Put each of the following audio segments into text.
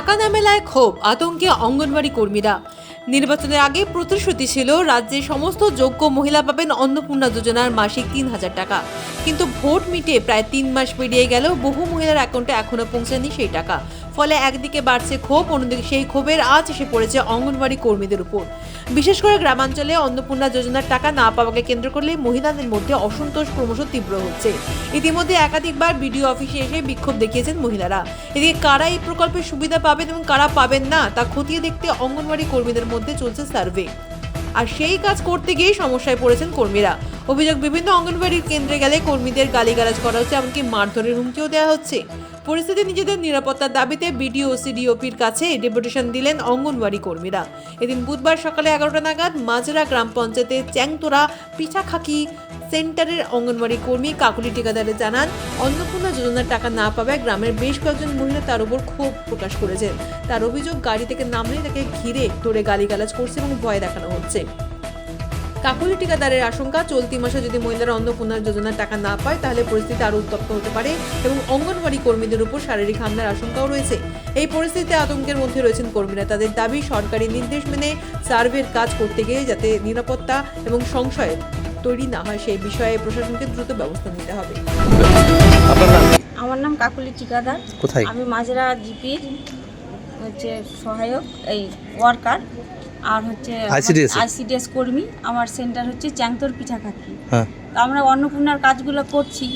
টাকা না মেলায় ক্ষোভ, আতঙ্কে অঙ্গনওয়াড়ি কর্মীরা। নির্বাচনের আগে প্রতিশ্রুতি ছিল রাজ্যে সমস্ত যোগ্য মহিলা পাবেন অন্নপূর্ণা যোজনার মাসিক ৩,০০০ টাকা, কিন্তু ভোট মিটে প্রায় ৩ মাস পেরিয়ে গেল, বহু মহিলার অ্যাকাউন্টে এখনো পৌঁছায়নি সেই টাকা। ফলে একদিকে বাড়ছে ক্ষোভ, অন্যদিকে সেই ক্ষোভের আঁচ এসে পড়েছে অঙ্গনওয়াড়ি কর্মীদের উপর। বিশেষ করে গ্রামাঞ্চলে অন্নপূর্ণা যোজনার টাকা না পাওয়াকে কেন্দ্র করলে মহিলাদের মধ্যে অসন্তোষ ক্রমশ তীব্র হচ্ছে। ইতিমধ্যে একাধিকবার বিডিও অফিসে এসে বিক্ষোভ দেখিয়েছেন মহিলারা। এদিকে কারা এই প্রকল্পের সুবিধা পাবেন এবং কারা পাবেন না তা খতিয়ে দেখতে অঙ্গনওয়াড়ি কর্মীদের মধ্যে চলছে সার্ভে। আর সেই কাজ করতে গিয়ে সমস্যায় পড়েছেন কর্মীরা। অভিযোগ, বিভিন্ন অঙ্গনওয়াড়ি কেন্দ্রে গেলে কর্মীদের গালিগালাজ করা হচ্ছে, এমনকি মারধরের হুমকিও দেওয়া হচ্ছে। পরিস্থিতি নিজেদের নিরাপত্তার দাবিতে বিডিও ও সিডিওপির কাছে ডেপুটেশন দিলেন অঙ্গনওয়াড়ি কর্মীরা। এদিন বুধবার সকালে 11টা নাগাদ মাজরা গ্রাম পঞ্চায়েতের চ্যাংতোরা পিঠাখাকি সেন্টারের অঙ্গনওয়াড়ি কর্মী কাকুলি ঠিকাদারে জানান, অন্নপূর্ণা যোজনার টাকা না পাওয়ায় গ্রামের বেশ কয়েকজন মহিলা তার উপর ক্ষোভ প্রকাশ করেছেন। তার অভিযোগ, গাড়ি থেকে নামলেই তাকে ঘিরে ধরে গালিগালাজ করছে এবং ভয় দেখানো হচ্ছে। কাকুলি ঠিকাদারের আশঙ্কা, চলতি মাসে যদি মহিলারা অন্নপূর্ণা যোজনার টাকা না পায় তাহলে পরিস্থিতি আরও উত্তপ্ত হতে পারে এবং অঙ্গনওয়াড়ি কর্মীদের উপর শারীরিক হামলার আশঙ্কাও রয়েছে। এই পরিস্থিতিতে আতঙ্কের মধ্যে রয়েছেন কর্মীরা। তাদের দাবি, সরকারি নির্দেশ মেনে সার্ভের কাজ করতে গিয়ে যাতে নিরাপত্তা এবং সংশয় তৈরি না হয় সেই বিষয়ে প্রশাসনকে দ্রুত ব্যবস্থা নিতে হবে। আমার নাম কাকুলি ঠিকাদার। কোথায়? আমি মাজরা জিপির সহায়ক এই ওয়ার্কার, আর আইসিডিএস কর্মী। আমার সেন্টার হচ্ছে চ্যাংতোর পিঠাখাকি। আমরা অন্নপূর্ণার কাজগুলো করছি,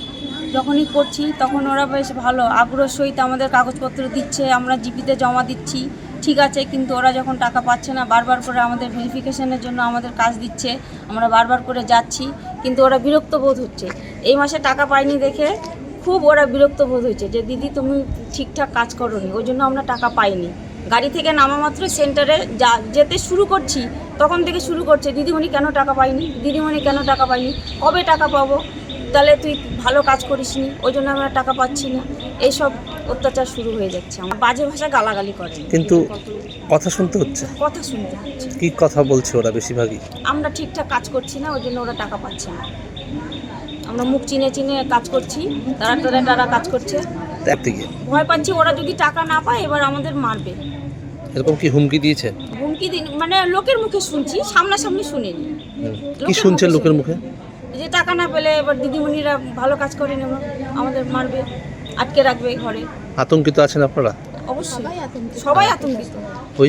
যখনই করছি তখন ওরা বেশ ভালো আগ্রহ সহিত আমাদের কাগজপত্র দিচ্ছে, আমরা জিপিতে জমা দিচ্ছি, ঠিক আছে। কিন্তু ওরা যখন টাকা পাচ্ছে না, বারবার করে আমাদের ভেরিফিকেশনের জন্য আমাদের কাজ দিচ্ছে, আমরা বারবার করে যাচ্ছি, কিন্তু ওরা বিরক্ত বোধ হচ্ছে। এই মাসে টাকা পাইনি দেখে খুব ওরা বিরক্ত বোধ হচ্ছে যে দিদি তুমি ঠিকঠাক কাজ করোনি, ওই জন্য আমরা টাকা পাইনি। গাড়ি থেকে নামা মাত্র সেন্টারে যেতে শুরু করছি তখন থেকে শুরু করছে, দিদিমণি কেন টাকা পাইনি, দিদিমণি কেন টাকা পাইনি, কবে টাকা পাবো, তাহলে তুই ভালো কাজ করিসনি, ওই জন্য আমরা টাকা পাচ্ছি না। এইসব অত্যাচার শুরু হয়ে যাচ্ছে। আমার বাজে ভাষা গালাগালি করে, কিন্তু কথা শুনতে হচ্ছে। কথা শুনতে হচ্ছে। কি কথা বলছে ওরা বেশিরভাগই? আমরা ঠিকঠাক কাজ করছি না, ওই জন্য ওরা টাকা পাচ্ছে না। আমরা মুখ চিনে চিনে কাজ করছি, তারা কাজ করছে, ভয় পাচ্ছি ওরা যদি টাকা না পায় এবার আমাদের মারবে। এরকম কি হুমকি দিয়েছে? হুমকি মানে লোকের মুখে শুনছি, সামনাসামনি শুনিনি। কি শুনছেন লোকের মুখে? যে টাকা না পেলে এবার দিদিমণিরা ভালো কাজ করে নেব, আমাদের মারবে, আটকে রাখবে ঘরে। আতঙ্কিত আছেন আপনারা? অবশ্যই, সবাই আতঙ্কিত। ওই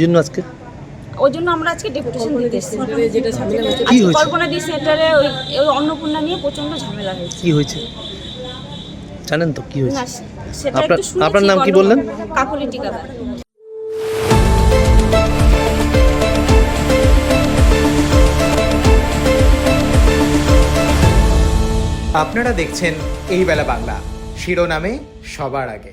জন্য আমরা আজকে ডেপুটেশন দিতে এসেছি। কল্পনা দি সেন্টারে ওই অন্নপূর্ণা নিয়ে প্রচন্ড ঝামেলা হয়েছে। কি হয়েছে জানেন তো? কি হয়েছে? আপনার নাম কি বললেন? কাকুলি ঠিকাদার। আপনারা দেখছেন এই বেলা বাংলা, শিরোনামে সবার আগে।